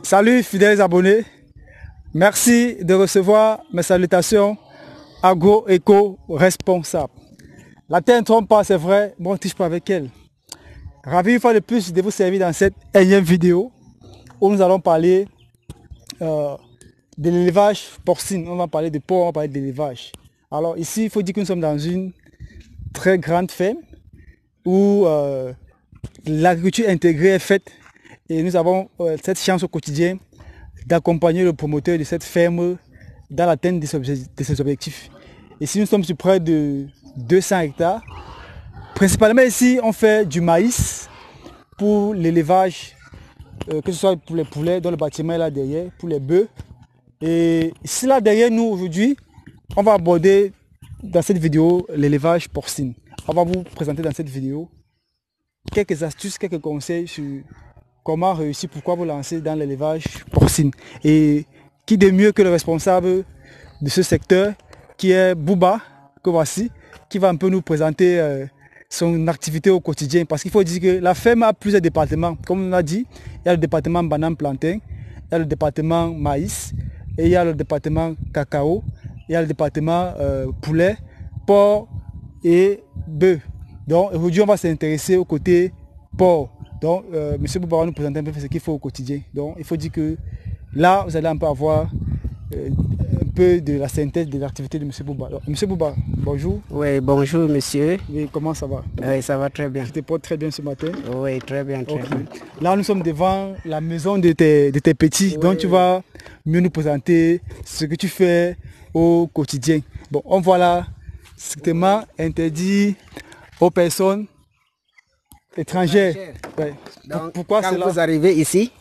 Salut fidèles abonnés, merci de recevoir mes salutations agro-éco-responsables. La terre ne trompe pas, c'est vrai, bon, on ne touche pas avec elle. Ravi une fois de plus de vous servir dans cette énième vidéo où nous allons parler de l'élevage porcine. On va parler de porc, on va parler d'élevage. Alors ici, il faut dire que nous sommes dans une très grande ferme où l'agriculture intégrée est faite et nous avons cette chance au quotidien d'accompagner le promoteur de cette ferme dans l'atteinte de ses objectifs. Ici, nous sommes sur près de 200 hectares. Principalement ici, on fait du maïs pour l'élevage, que ce soit pour les poulets, dans le bâtiment est là derrière, pour les bœufs. Et ici, là derrière nous, aujourd'hui, on va aborder dans cette vidéo l'élevage porcine. On va vous présenter dans cette vidéo quelques astuces, quelques conseils sur comment réussir, pourquoi vous lancer dans l'élevage porcine. Et qui de mieux que le responsable de ce secteur, qui est Bouba, que voici, qui va un peu nous présenter son activité au quotidien. Parce qu'il faut dire que la ferme a plusieurs départements. Comme on a dit, il y a le département banane plantain, il y a le département maïs, et il y a le département cacao, il y a le département poulet, porc et bœuf. Donc aujourd'hui on va s'intéresser au côté porc. Donc M. Bouba va nous présenter un peu ce qu'il faut au quotidien. Donc il faut dire que là vous allez un peu avoir un peu de la synthèse de l'activité de M. Bouba. Alors, M. Bouba, bonjour. Oui, bonjour monsieur. Et comment ça va? Oui, ça va très bien. Tu te portes très bien ce matin? Oui, très bien, très bien. Là nous sommes devant la maison de tes petits. Oui. Donc tu vas mieux nous présenter ce que tu fais au quotidien. Bon, on voit là strictement interdit aux personnes étrangères. Ouais. Donc, pourquoi quand cela? vous arrivez ici,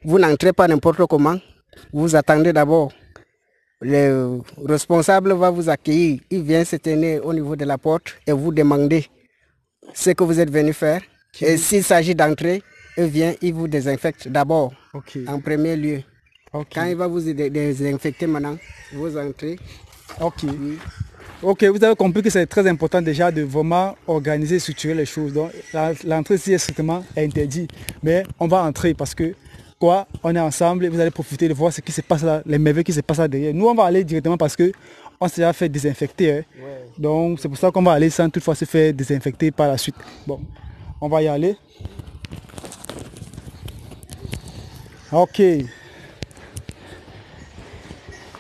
vous n'entrez pas n'importe comment. Vous attendez d'abord. Le responsable va vous accueillir. Il vient se tenir au niveau de la porte et vous demander ce que vous êtes venu faire. Et s'il s'agit d'entrer, il vous désinfecte d'abord, en premier lieu. Quand il va vous désinfecter maintenant, vous entrez. Ok, vous avez compris que c'est très important déjà de vraiment organiser et structurer les choses. Donc l'entrée ici est strictement interdite. Mais on va entrer parce que quoi, on est ensemble et vous allez profiter de voir ce qui se passe là, les merveilles qui se passent là derrière. Nous on va aller directement parce que on s'est déjà fait désinfecter. Hein. Ouais. Donc c'est pour ça qu'on va aller sans toutefois se faire désinfecter par la suite. Bon, on va y aller. Ok.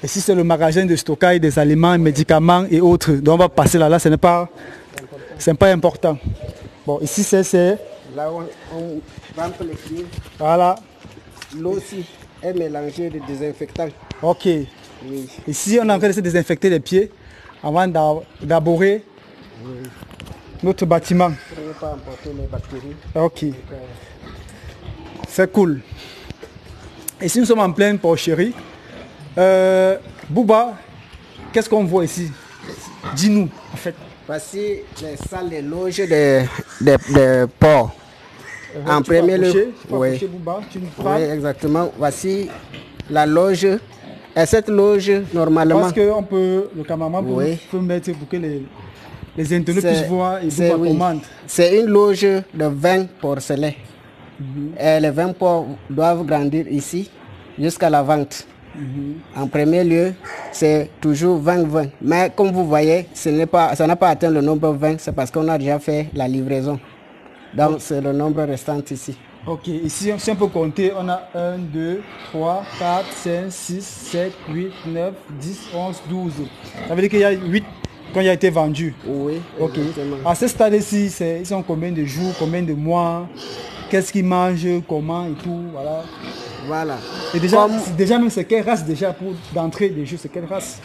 Ici c'est le magasin de stockage des aliments, médicaments et autres. Donc on va passer là, ce n'est pas important. Bon, ici c'est... Là on rampe les pieds. Voilà. L'eau aussi est mélangée de désinfectants. Ok. Oui. Ici on est en train de se désinfecter les pieds avant d'aborder notre bâtiment. Pour ne pas emporter les bactéries. Ok. C'est cool. Ici nous sommes en pleine porcherie. Bouba, qu'est-ce qu'on voit ici? Dis-nous en fait. Voici les salles de loge de porc. En premier lieu, oui. Bouba, tu nous oui, exactement. Voici la loge. Et cette loge, normalement... Parce que le cameraman peut mettre pour que les internautes puissent voir et Bouba commande. C'est une loge de 20 porcelets. Et les 20 porcs doivent grandir ici jusqu'à la vente. En premier lieu, c'est toujours 20-20. Mais comme vous voyez, ça n'a pas atteint le nombre 20, c'est parce qu'on a déjà fait la livraison. Donc c'est le nombre restant ici. Ok, ici si on peut compter, on a 1, 2, 3, 4, 5, 6, 7, 8, 9, 10, 11, 12. Ça veut dire qu'il y a 8 quand il a été vendu. Oui, ok. À ce stade-ci, ils sont combien de jours, combien de mois, qu'est-ce qu'ils mangent, comment et tout, voilà. Voilà. Et déjà, déjà même c'est quelle race déjà pour d'entrée des jeux, c'est quelle race?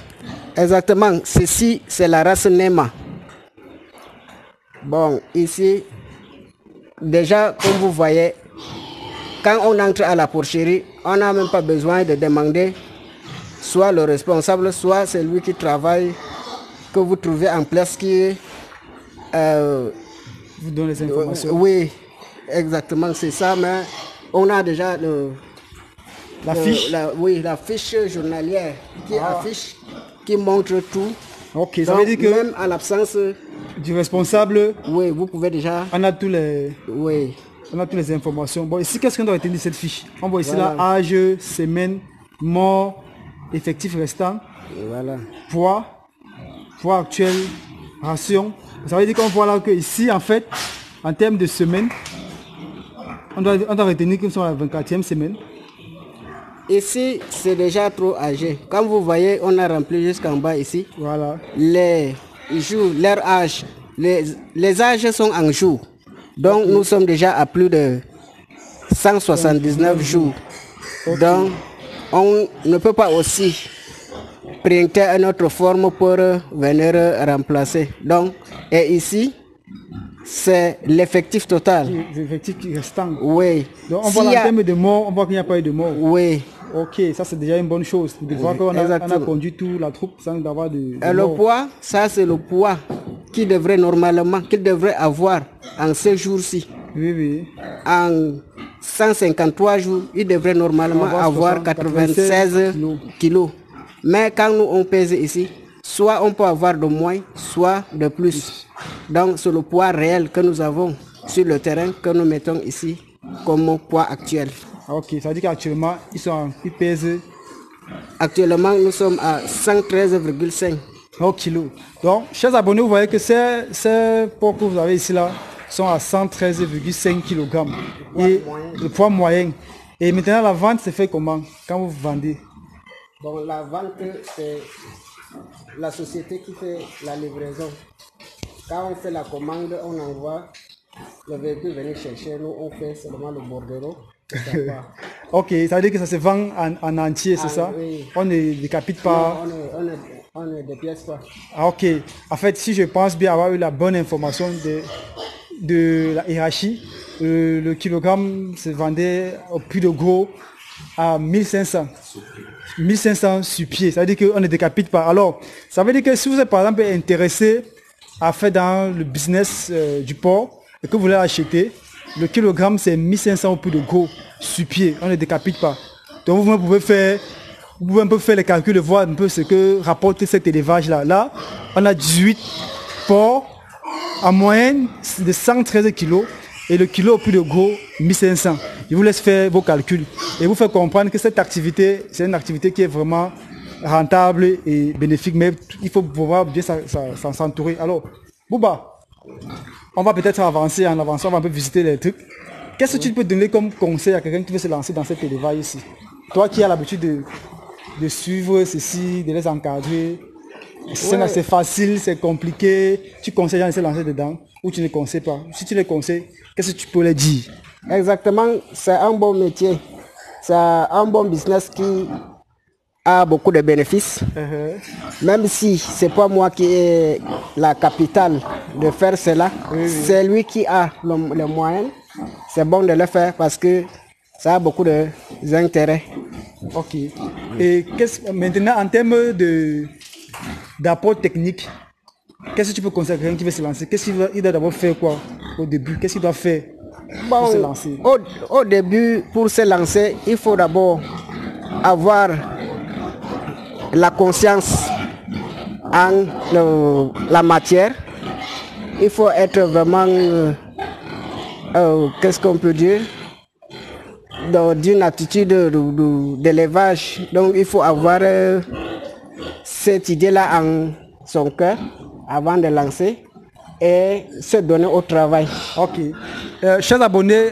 Exactement, ceci c'est la race Nema. Bon, ici, déjà comme vous voyez, quand on entre à la porcherie, on n'a même pas besoin de demander soit le responsable, soit celui qui travaille, que vous trouvez en place qui vous donne les informations. Oui, exactement, c'est ça, mais on a déjà la fiche. La fiche journalière qui affiche, qui montre tout. Ok, ça veut dire que même en l'absence du responsable, oui, vous pouvez déjà... On a tous les... Oui. On a toutes les informations. Bon, ici, qu'est-ce qu'on doit retenir de cette fiche? On voit ici Voilà. là, âge, semaine, mort, effectif restant, Voilà. poids actuel, ration. Ça veut dire qu'on voit là que ici, en fait, en termes de semaine, on doit retenir que nous sommes à la 24e semaine. Ici, c'est déjà trop âgé. Comme vous voyez, on a rempli jusqu'en bas ici. Voilà. Les jours, leur âge, les âges sont en jours. Donc, nous sommes déjà à plus de 179 jours. Donc, on ne peut pas aussi prendre une autre forme pour venir remplacer. Donc, et ici, c'est l'effectif total. Les effectifs restants. Oui. Donc, on voit là, en termes de mort, on voit qu'il n'y a pas eu de mort. Oui. Ok, ça c'est déjà une bonne chose. De voir qu'on a conduit toute la troupe sans avoir de Et le mort. poids, ça c'est le poids qu'il devrait normalement, qu'il devrait avoir en ce jour-ci. Oui, oui. En 153 jours, il devrait normalement avoir 96 kilos. Mais quand nous on pèse ici, soit on peut avoir de moins, soit de plus. Donc c'est le poids réel que nous avons sur le terrain que nous mettons ici comme poids actuel. Ok, ça veut dire qu'actuellement, ils pèsent Actuellement, nous sommes à 113,5 kilos. Donc, chers abonnés, vous voyez que ces porcs que vous avez ici là sont à 113,5 kg. Et le poids moyen. Et maintenant, la vente se fait comment quand vous vendez? Bon, la vente, c'est la société qui fait la livraison. Quand on fait la commande, on envoie le véhicule venir chercher. Nous, on fait seulement le bordereau. Ok, ça veut dire que ça se vend en entier, c'est ça? Oui. On ne décapite pas. Non, on ne dépièce pas. Ah, ok. En fait, si je pense bien avoir eu la bonne information de la hiérarchie, le kilogramme se vendait au prix de gros à 1500. 1500 sur pied. Ça veut dire qu'on ne décapite pas. Alors, ça veut dire que si vous êtes par exemple intéressé à faire dans le business du porc et que vous voulez acheter, le kilogramme c'est 1500 au prix de gros sur pied. On ne décapite pas. Donc vous pouvez un peu faire les calculs et voir un peu ce que rapporte cet élevage là. Là, on a 18 porcs en moyenne de 113 kilos et le kilo au prix de gros 1500. Je vous laisse faire vos calculs et vous faire comprendre que cette activité, c'est une activité qui est vraiment rentable et bénéfique, mais il faut pouvoir bien s'entourer. Alors, Bouba, on va peut-être avancer, en avançant, on va un peu visiter les trucs. Qu'est-ce que tu peux donner comme conseil à quelqu'un qui veut se lancer dans cet élevage ici? Toi qui as l'habitude de suivre ceci, de les encadrer. C'est facile, c'est compliqué. Tu conseilles de se lancer dedans ou tu ne conseilles pas? Si tu les conseilles, qu'est-ce que tu peux leur dire? Exactement, c'est un bon métier. C'est un bon business qui a beaucoup de bénéfices. Même si c'est pas moi qui ai la capitale de faire cela, c'est lui qui a le moyen. C'est bon de le faire parce que ça a beaucoup d'intérêt. Ok. Et maintenant, en termes d'apport technique, qu'est-ce que tu peux conseiller à quelqu'un qui veut se lancer? Qu'est-ce qu'il doit d'abord faire quoi au début? Qu'est-ce qu'il doit faire pour se lancer? Au début, pour se lancer, il faut d'abord avoir la conscience en la matière. Il faut être vraiment, qu'est-ce qu'on peut dire, d'une attitude d'élevage. Donc il faut avoir cette idée-là en son cœur avant de lancer et se donner au travail. Ok. Chers abonnés,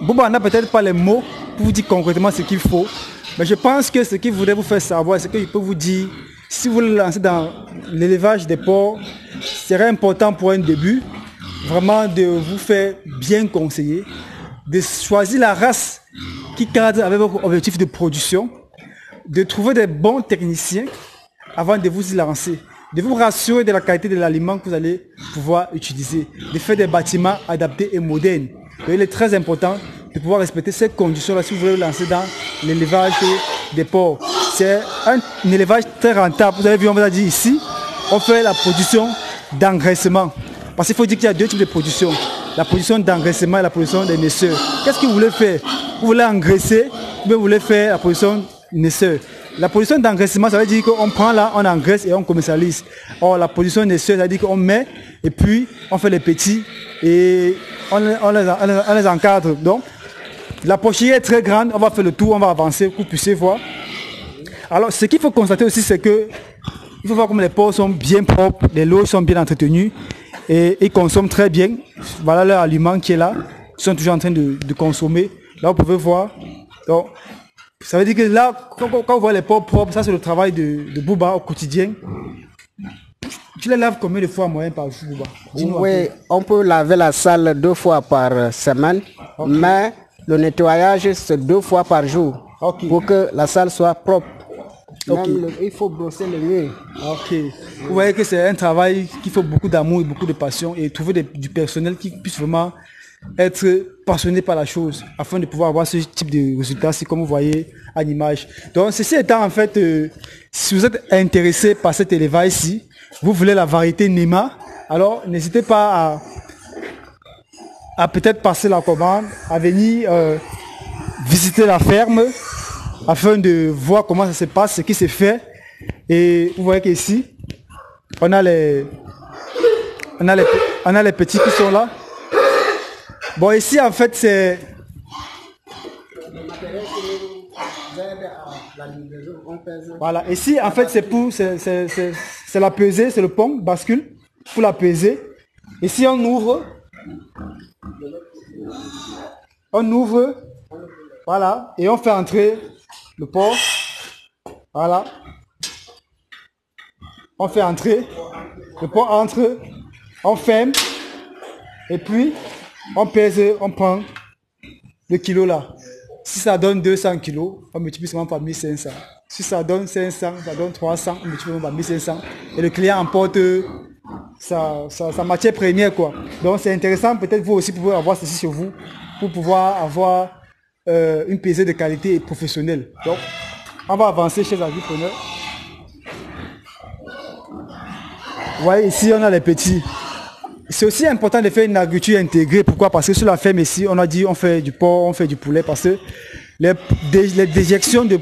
Bouba n'a peut-être pas les mots pour vous dire concrètement ce qu'il faut, mais je pense que ce qu'il voudrait vous faire savoir, c'est qu'il peut vous dire, si vous voulez lancer dans l'élevage des porcs, c'est important pour un début, vraiment de vous faire bien conseiller, de choisir la race qui cadre avec votre objectif de production, de trouver des bons techniciens avant de vous y lancer, de vous rassurer de la qualité de l'aliment que vous allez pouvoir utiliser, de faire des bâtiments adaptés et modernes. Donc, il est très important de pouvoir respecter ces conditions-là si vous voulez vous lancer dans l'élevage des porcs. C'est un élevage très rentable. Vous avez vu, on vous a dit ici, on fait la production d'engraissement. Parce qu'il faut dire qu'il y a deux types de production. La production d'engraissement et la production des naisseurs. Qu'est-ce que vous voulez faire? Vous voulez engraisser ou bien vous voulez faire la production naisseur. La position d'engraissement, ça veut dire qu'on prend là, on engraisse et on commercialise. Or, la position naisseur, ça veut dire qu'on met et puis on fait les petits et on les encadre. Donc, la pochette est très grande, on va faire le tour, on va avancer pour que vous puissiez voir. Alors, ce qu'il faut constater aussi, c'est que il faut voir comme les porcs sont bien propres, les lots sont bien entretenus et ils consomment très bien. Voilà leur aliment qui est là. Ils sont toujours en train de consommer. Là, vous pouvez voir. Donc, ça veut dire que là, quand vous voyez les porcs propres, ça c'est le travail de Bouba au quotidien. Tu les laves combien de fois en moyenne par jour, Bouba? Oui, on peut laver la salle 2 fois par semaine, okay. Mais le nettoyage c'est 2 fois par jour, okay. Pour que la salle soit propre. Okay. Il faut brosser le mur. Ok. Vous voyez que c'est un travail qui fait beaucoup d'amour et beaucoup de passion et trouver du personnel qui puisse vraiment être passionné par la chose afin de pouvoir avoir ce type de résultats, c'est comme vous voyez à l'image. Donc ceci étant en fait, si vous êtes intéressé par cet élevage ici, vous voulez la variété Nema, alors n'hésitez pas à peut-être passer la commande, à venir visiter la ferme afin de voir comment ça se passe, ce qui se fait. Et vous voyez qu'ici, on a les petits qui sont là. Bon, ici en fait c'est... Voilà, ici en fait c'est pour... C'est la pesée, c'est le pont, bascule, pour la peser. Ici on ouvre. Voilà, et on fait entrer le porc. Voilà. On fait entrer. Le porc entre. On ferme. Et puis, on pèse, on prend le kilo là. Si ça donne 200 kilos, on multiplie seulement par 1500. Si ça donne 500, ça donne 300, on multiplie par 1500. Et le client emporte sa matière première, quoi. Donc c'est intéressant, peut-être vous aussi pouvez avoir ceci sur vous, pour pouvoir avoir une pesée de qualité et professionnelle. Donc, on va avancer chez l'entrepreneur. Vous voyez, ici, on a les petits. C'est aussi important de faire une agriculture intégrée. Pourquoi? Parce que sur la ferme ici, on a dit on fait du porc, on fait du poulet, parce que les déjections de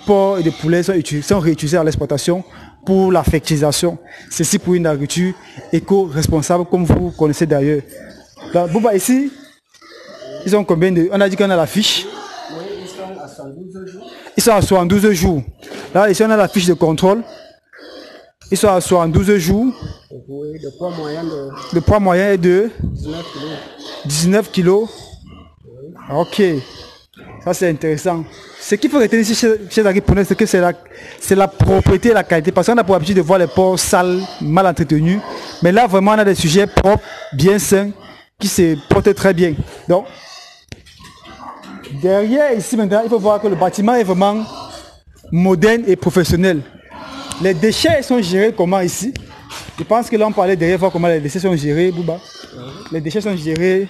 porc et de poulet sont réutilisées à l'exploitation pour la fertilisation. Ceci pour une agriculture éco-responsable, comme vous connaissez d'ailleurs. Bouba, ici, ils ont combien de... On a dit qu'on a la fiche. Oui, ils sont à 112 jours. Ils sont à 72 jours. Là, ici, on a la fiche de contrôle. Ils sont à 72 jours. Oui, le poids moyen Le poids moyen est de 19 kilos. 19 kilos. Oui. Ok. Ça, c'est intéressant. Ce qu'il faut retenir ici chez l'agriculteur, c'est que c'est la propreté et la qualité. Parce qu'on a pour habitude de voir les porcs sales, mal entretenus. Mais là, vraiment, on a des sujets propres, bien sains, qui se portent très bien. Donc, derrière, ici, maintenant, il faut voir que le bâtiment est vraiment moderne et professionnel. Les déchets sont gérés comment ici? Je pense que là on parlait derrière, voir comment les déchets sont gérés, Bouba. Les déchets sont gérés.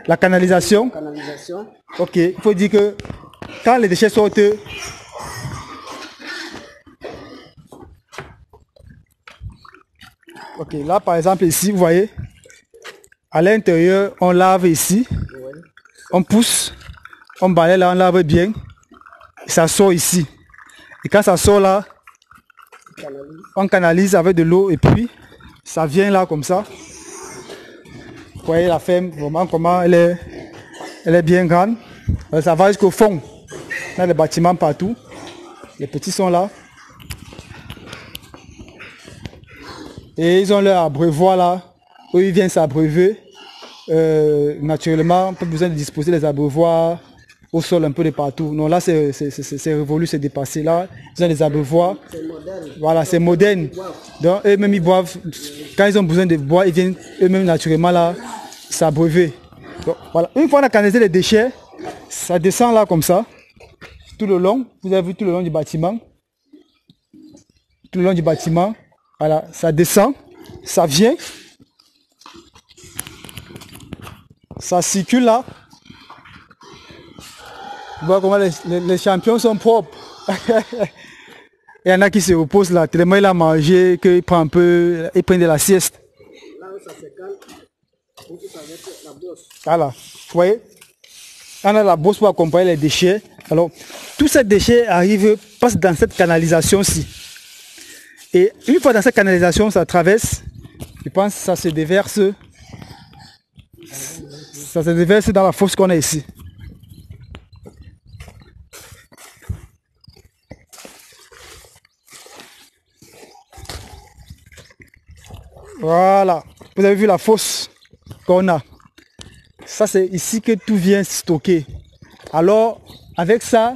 La canalisation. Ok, il faut dire que quand les déchets sortent, ok, là par exemple ici, vous voyez, à l'intérieur, on lave ici, on pousse, on balaye là, on lave bien, et ça sort ici. Et quand ça sort là, on canalise avec de l'eau et puis ça vient là comme ça. Vous voyez la ferme, vraiment comment elle est bien grande. Ça va jusqu'au fond. On a des bâtiments partout. Les petits sont là. Et ils ont leur abreuvoir là, où ils viennent s'abreuver. Naturellement, on n'a pas besoin de disposer les abreuvoirs au sol un peu de partout. Non, là c'est révolu, c'est dépassé. Là, ils ont des abreuvoirs. Voilà, c'est moderne. Donc eux-mêmes ils boivent. Quand ils ont besoin de boire, ils viennent eux-mêmes naturellement là s'abreuver. Voilà. Une fois on a canalisé les déchets, ça descend là comme ça, tout le long. Vous avez vu tout le long du bâtiment. Tout le long du bâtiment. Voilà, ça descend, ça vient. Ça circule là. Voilà comment les champions sont propres. Il y en a qui se reposent là, tellement il a mangé qu'il prend un peu, il prend de la sieste. Là où ça se calme, on peut avec la bosse. Voilà, vous voyez, on a la bosse pour accompagner les déchets Alors, tous ces déchets passent dans cette canalisation-ci. Et une fois dans cette canalisation, ça traverse, je pense que ça se déverse dans la fosse qu'on a ici. Voilà, vous avez vu la fosse qu'on a. Ça, c'est ici que tout vient stocker. Alors, avec ça,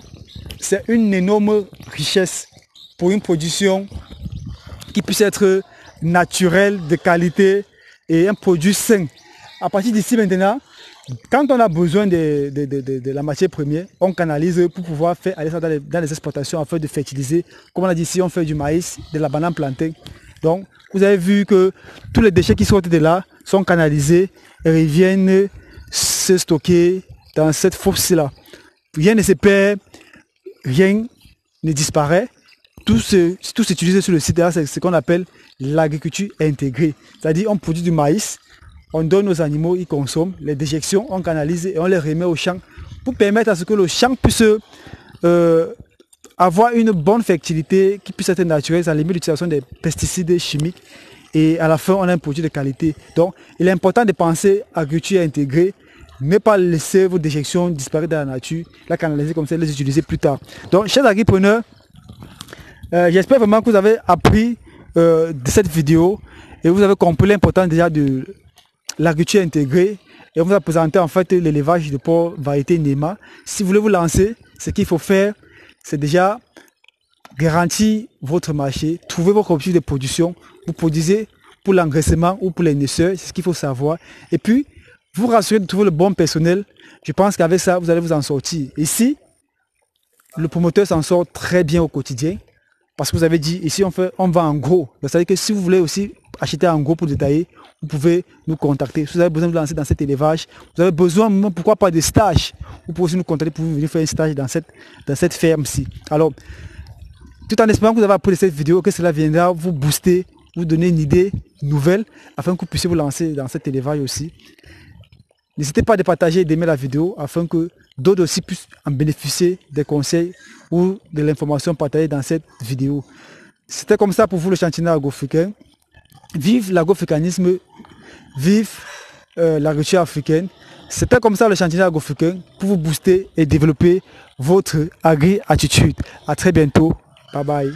c'est une énorme richesse pour une production qui puisse être naturelle, de qualité et un produit sain. À partir d'ici maintenant, quand on a besoin de la matière première, on canalise pour pouvoir faire aller ça dans les exploitations afin de fertiliser. Comme on a dit ici, on fait du maïs, de la banane plantain. Donc, vous avez vu que tous les déchets qui sortent de là sont canalisés et reviennent se stocker dans cette fosse-là. Rien ne se perd, rien ne disparaît. Tout s'utilise sur le site. C'est ce qu'on appelle l'agriculture intégrée. C'est-à-dire on produit du maïs, on donne aux animaux, ils consomment, les déjections, on canalise et on les remet au champ pour permettre à ce que le champ puisse avoir une bonne fertilité qui puisse être naturelle, ça limite l'utilisation des pesticides chimiques et à la fin on a un produit de qualité. Donc il est important de penser à agriculture intégrée, ne pas laisser vos déjections disparaître dans la nature, la canaliser comme ça, les utiliser plus tard. Donc chers agripreneurs, j'espère vraiment que vous avez appris de cette vidéo et vous avez compris l'importance déjà de l'agriculture intégrée et on vous a présenté en fait l'élevage de porc variété Nema. Si vous voulez vous lancer, ce qu'il faut faire, c'est déjà garantir votre marché, trouver votre objectif de production, vous produisez pour l'engraissement ou pour les naisseurs, c'est ce qu'il faut savoir. Et puis, vous rassurez de trouver le bon personnel, je pense qu'avec ça, vous allez vous en sortir. Ici, le promoteur s'en sort très bien au quotidien, parce que vous avez dit, ici on vend en gros. C'est-à-dire que si vous voulez aussi acheter en gros pour détailler, vous pouvez nous contacter. Si vous avez besoin de vous lancer dans cet élevage, vous avez besoin, pourquoi pas de stage, vous pouvez aussi nous contacter pour venir faire un stage dans cette ferme-ci. Alors, tout en espérant que vous avez appris de cette vidéo, que cela viendra vous booster, vous donner une idée nouvelle, afin que vous puissiez vous lancer dans cet élevage aussi. N'hésitez pas à partager et d'aimer la vidéo, afin que d'autres aussi puissent en bénéficier des conseils ou de l'information partagée dans cette vidéo. C'était comme ça pour vous le chantinet agro-africain. Vive l'agro-africanisme, vive l'agriculture africaine. C'était comme ça le chantinet agro-africain pour vous booster et développer votre agri-attitude. À très bientôt. Bye bye.